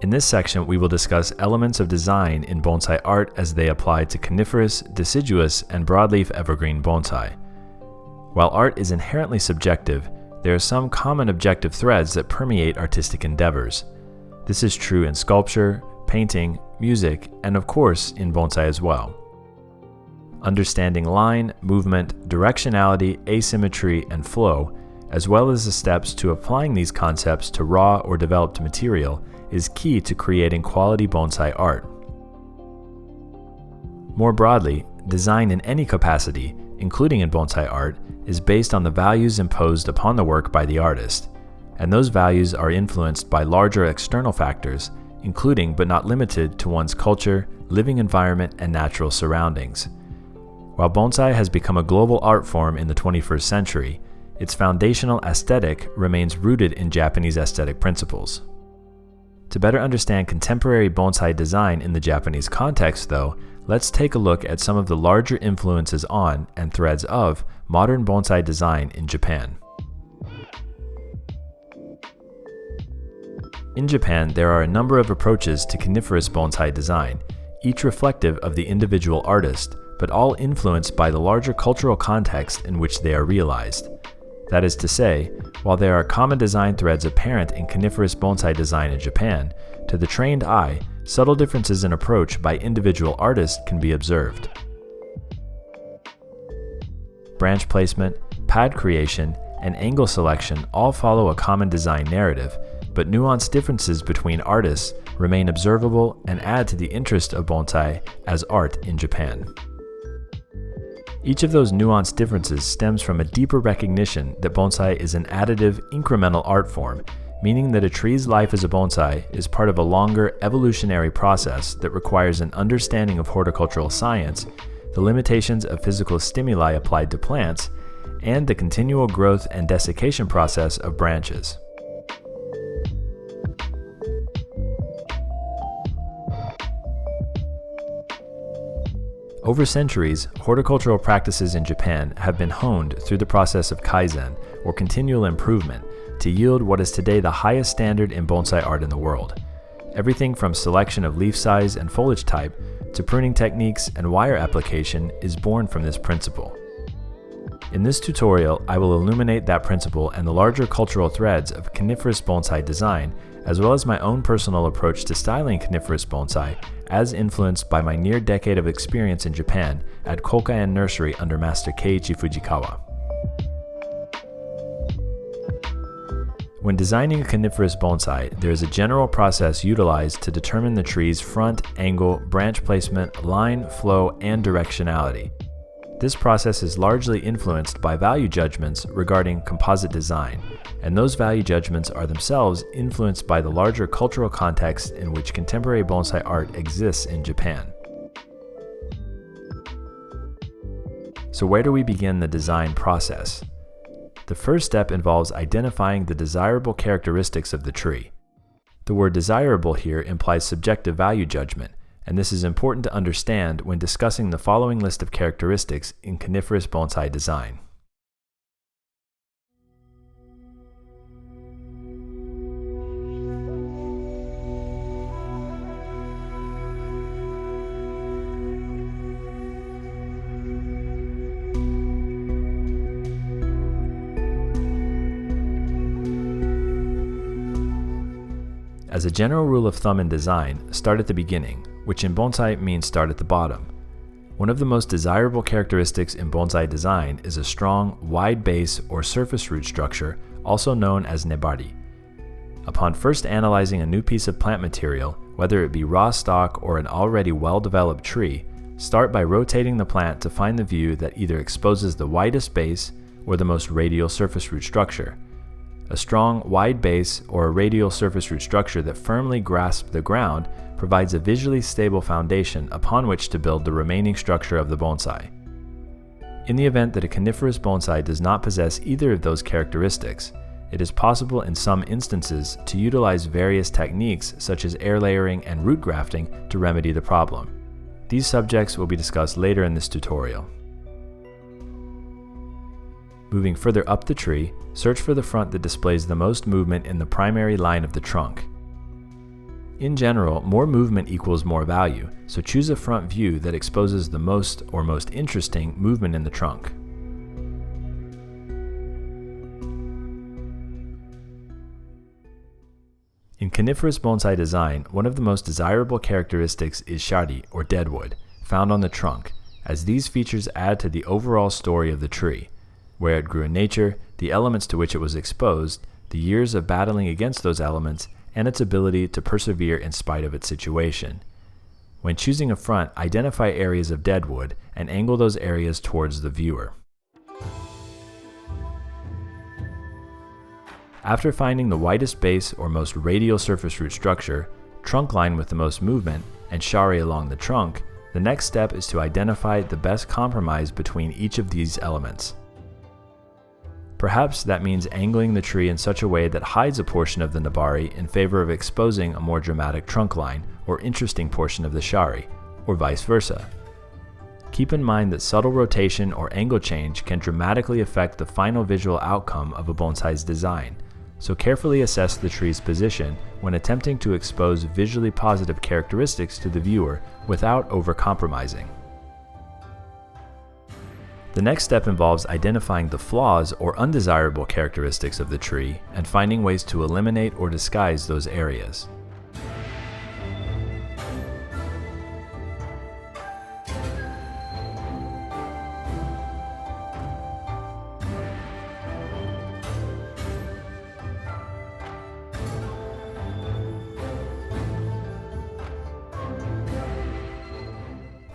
In this section, we will discuss elements of design in bonsai art as they apply to coniferous, deciduous, and broadleaf evergreen bonsai. While art is inherently subjective, there are some common objective threads that permeate artistic endeavors. This is true in sculpture, painting, music, and of course in bonsai as well. Understanding line, movement, directionality, asymmetry, and flow, as well as the steps to applying these concepts to raw or developed material, is key to creating quality bonsai art. More broadly, design in any capacity, including in bonsai art, is based on the values imposed upon the work by the artist, and those values are influenced by larger external factors, including but not limited to one's culture, living environment, and natural surroundings. While bonsai has become a global art form in the 21st century, its foundational aesthetic remains rooted in Japanese aesthetic principles. To better understand contemporary bonsai design in the Japanese context, though, let's take a look at some of the larger influences on and threads of modern bonsai design in Japan. In Japan, there are a number of approaches to coniferous bonsai design, each reflective of the individual artist, but all influenced by the larger cultural context in which they are realized. That is to say, while there are common design threads apparent in coniferous bonsai design in Japan, to the trained eye, subtle differences in approach by individual artists can be observed. Branch placement, pad creation, and angle selection all follow a common design narrative, but nuanced differences between artists remain observable and add to the interest of bonsai as art in Japan. Each of those nuanced differences stems from a deeper recognition that bonsai is an additive, incremental art form, meaning that a tree's life as a bonsai is part of a longer evolutionary process that requires an understanding of horticultural science, the limitations of physical stimuli applied to plants, and the continual growth and desiccation process of branches. Over centuries, horticultural practices in Japan have been honed through the process of kaizen, or continual improvement, to yield what is today the highest standard in bonsai art in the world. Everything from selection of leaf size and foliage type to pruning techniques and wire application is born from this principle. In this tutorial, I will illuminate that principle and the larger cultural threads of coniferous bonsai design, as well as my own personal approach to styling coniferous bonsai, as influenced by my near decade of experience in Japan at Kouka-en Nursery under Master Keiichi Fujikawa. When designing a coniferous bonsai, there is a general process utilized to determine the tree's front, angle, branch placement, line, flow, and directionality. This process is largely influenced by value judgments regarding composite design, and those value judgments are themselves influenced by the larger cultural context in which contemporary bonsai art exists in Japan. So where do we begin the design process? The first step involves identifying the desirable characteristics of the tree. The word desirable here implies subjective value judgment, and this is important to understand when discussing the following list of characteristics in coniferous bonsai design. As a general rule of thumb in design, start at the beginning, which in bonsai means start at the bottom. One of the most desirable characteristics in bonsai design is a strong, wide base or surface root structure, also known as nebari. Upon first analyzing a new piece of plant material, whether it be raw stock or an already well-developed tree, start by rotating the plant to find the view that either exposes the widest base or the most radial surface root structure. A strong, wide base or a radial surface root structure that firmly grasps the ground provides a visually stable foundation upon which to build the remaining structure of the bonsai. In the event that a coniferous bonsai does not possess either of those characteristics, it is possible in some instances to utilize various techniques such as air layering and root grafting to remedy the problem. These subjects will be discussed later in this tutorial. Moving further up the tree, search for the front that displays the most movement in the primary line of the trunk. In general, more movement equals more value, so choose a front view that exposes the most interesting movement in the trunk. In coniferous bonsai design, one of the most desirable characteristics is shari, or deadwood, found on the trunk, as these features add to the overall story of the tree, where it grew in nature, the elements to which it was exposed, the years of battling against those elements, and its ability to persevere in spite of its situation. When choosing a front, identify areas of deadwood and angle those areas towards the viewer. After finding the widest base or most radial surface root structure, trunk line with the most movement, and shari along the trunk, the next step is to identify the best compromise between each of these elements. Perhaps that means angling the tree in such a way that hides a portion of the nabari in favor of exposing a more dramatic trunk line or interesting portion of the shari, or vice versa. Keep in mind that subtle rotation or angle change can dramatically affect the final visual outcome of a bonsai's design, so carefully assess the tree's position when attempting to expose visually positive characteristics to the viewer without over-compromising. The next step involves identifying the flaws or undesirable characteristics of the tree and finding ways to eliminate or disguise those areas.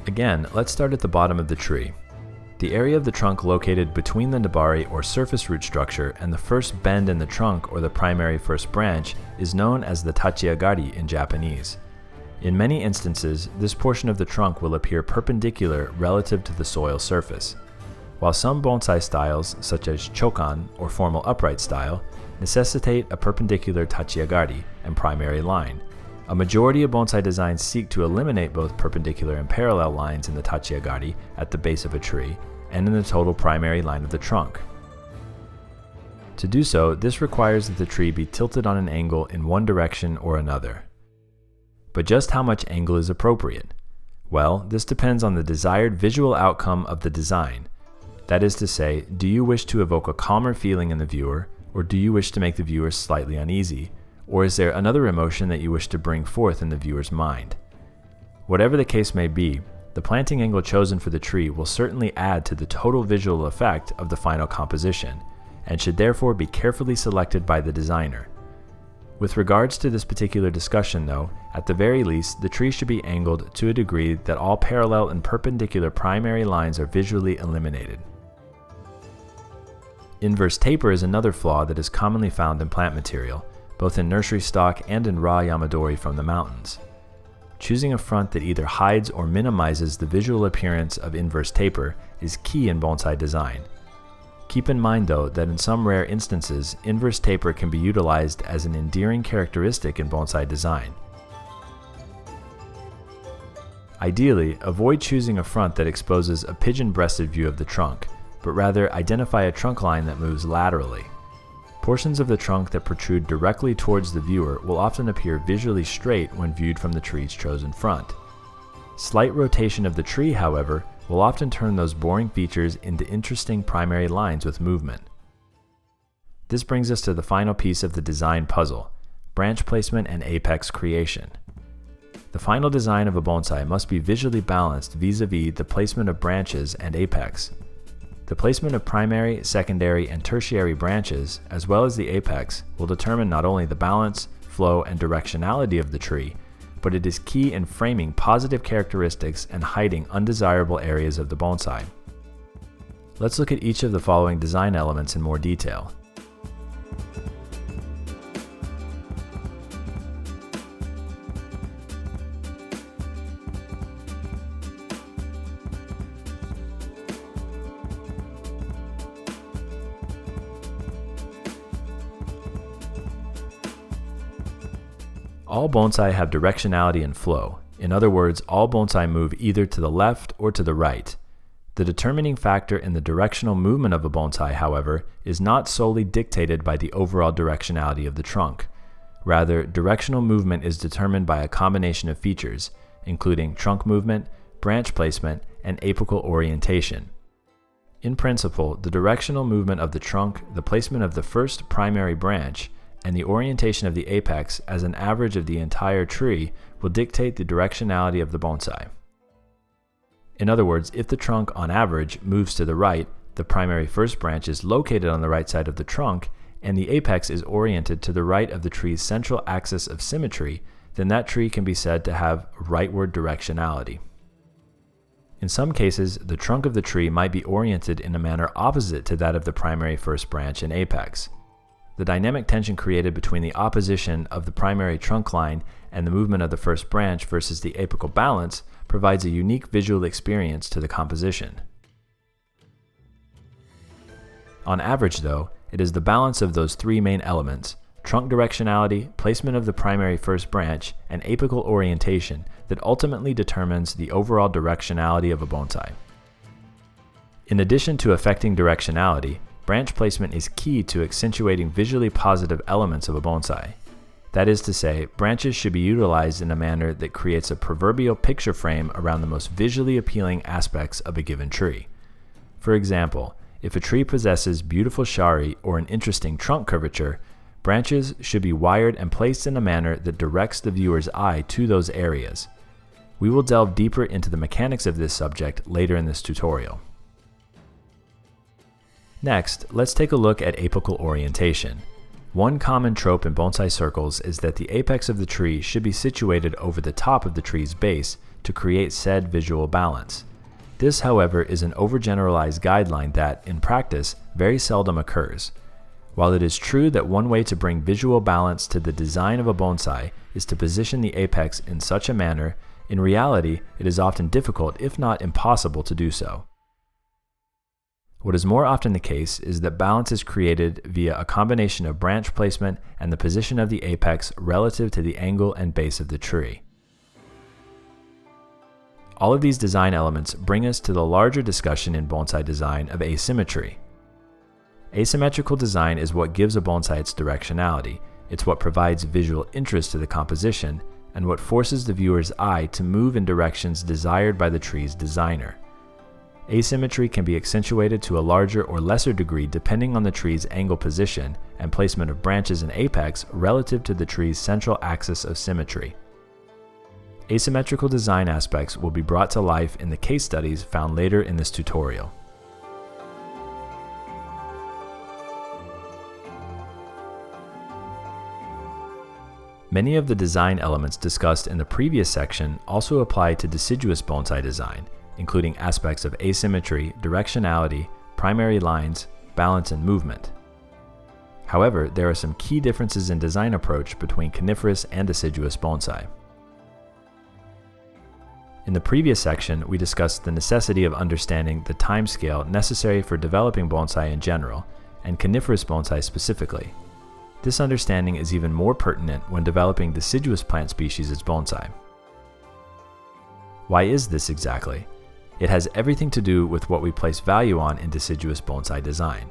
Again, let's start at the bottom of the tree. The area of the trunk located between the nabari or surface root structure and the first bend in the trunk or the primary first branch is known as the tachiagari in Japanese. In many instances, this portion of the trunk will appear perpendicular relative to the soil surface. While some bonsai styles, such as chokan or formal upright style, necessitate a perpendicular tachiagari and primary line, a majority of bonsai designs seek to eliminate both perpendicular and parallel lines in the tachiagari at the base of a tree and in the total primary line of the trunk. To do so, this requires that the tree be tilted on an angle in one direction or another. But just how much angle is appropriate? Well, this depends on the desired visual outcome of the design. That is to say, do you wish to evoke a calmer feeling in the viewer, or do you wish to make the viewer slightly uneasy? Or is there another emotion that you wish to bring forth in the viewer's mind? Whatever the case may be, the planting angle chosen for the tree will certainly add to the total visual effect of the final composition, and should therefore be carefully selected by the designer. With regards to this particular discussion though, at the very least, the tree should be angled to a degree that all parallel and perpendicular primary lines are visually eliminated. Inverse taper is another flaw that is commonly found in plant material, both in nursery stock and in raw yamadori from the mountains. Choosing a front that either hides or minimizes the visual appearance of inverse taper is key in bonsai design. Keep in mind though that in some rare instances, inverse taper can be utilized as an endearing characteristic in bonsai design. Ideally, avoid choosing a front that exposes a pigeon-breasted view of the trunk, but rather identify a trunk line that moves laterally. Portions of the trunk that protrude directly towards the viewer will often appear visually straight when viewed from the tree's chosen front. Slight rotation of the tree, however, will often turn those boring features into interesting primary lines with movement. This brings us to the final piece of the design puzzle: branch placement and apex creation. The final design of a bonsai must be visually balanced vis-a-vis the placement of branches and apex. The placement of primary, secondary, and tertiary branches, as well as the apex, will determine not only the balance, flow, and directionality of the tree, but it is key in framing positive characteristics and hiding undesirable areas of the bonsai. Let's look at each of the following design elements in more detail. All bonsai have directionality and flow. In other words, all bonsai move either to the left or to the right. The determining factor in the directional movement of a bonsai, however, is not solely dictated by the overall directionality of the trunk. Rather, directional movement is determined by a combination of features, including trunk movement, branch placement, and apical orientation. In principle, the directional movement of the trunk, the placement of the first primary branch, and the orientation of the apex as an average of the entire tree will dictate the directionality of the bonsai. In other words, if the trunk on average moves to the right, the primary first branch is located on the right side of the trunk, and the apex is oriented to the right of the tree's central axis of symmetry, then that tree can be said to have rightward directionality. In some cases, the trunk of the tree might be oriented in a manner opposite to that of the primary first branch and apex. The dynamic tension created between the opposition of the primary trunk line and the movement of the first branch versus the apical balance provides a unique visual experience to the composition. On average, though, it is the balance of those three main elements, trunk directionality, placement of the primary first branch, and apical orientation, that ultimately determines the overall directionality of a bonsai. In addition to affecting directionality, branch placement is key to accentuating visually positive elements of a bonsai. That is to say, branches should be utilized in a manner that creates a proverbial picture frame around the most visually appealing aspects of a given tree. For example, if a tree possesses beautiful shari or an interesting trunk curvature, branches should be wired and placed in a manner that directs the viewer's eye to those areas. We will delve deeper into the mechanics of this subject later in this tutorial. Next, let's take a look at apical orientation. One common trope in bonsai circles is that the apex of the tree should be situated over the top of the tree's base to create said visual balance. This, however, is an overgeneralized guideline that, in practice, very seldom occurs. While it is true that one way to bring visual balance to the design of a bonsai is to position the apex in such a manner, in reality, it is often difficult, if not impossible, to do so. What is more often the case is that balance is created via a combination of branch placement and the position of the apex relative to the angle and base of the tree. All of these design elements bring us to the larger discussion in bonsai design of asymmetry. Asymmetrical design is what gives a bonsai its directionality. It's what provides visual interest to the composition and what forces the viewer's eye to move in directions desired by the tree's designer. Asymmetry can be accentuated to a larger or lesser degree depending on the tree's angle position and placement of branches and apex relative to the tree's central axis of symmetry. Asymmetrical design aspects will be brought to life in the case studies found later in this tutorial. Many of the design elements discussed in the previous section also apply to deciduous bonsai design, including aspects of asymmetry, directionality, primary lines, balance, and movement. However, there are some key differences in design approach between coniferous and deciduous bonsai. In the previous section, we discussed the necessity of understanding the timescale necessary for developing bonsai in general, and coniferous bonsai specifically. This understanding is even more pertinent when developing deciduous plant species as bonsai. Why is this exactly? It has everything to do with what we place value on in deciduous bonsai design.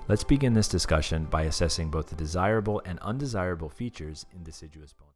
Let's begin this discussion by assessing both the desirable and undesirable features in deciduous bonsai.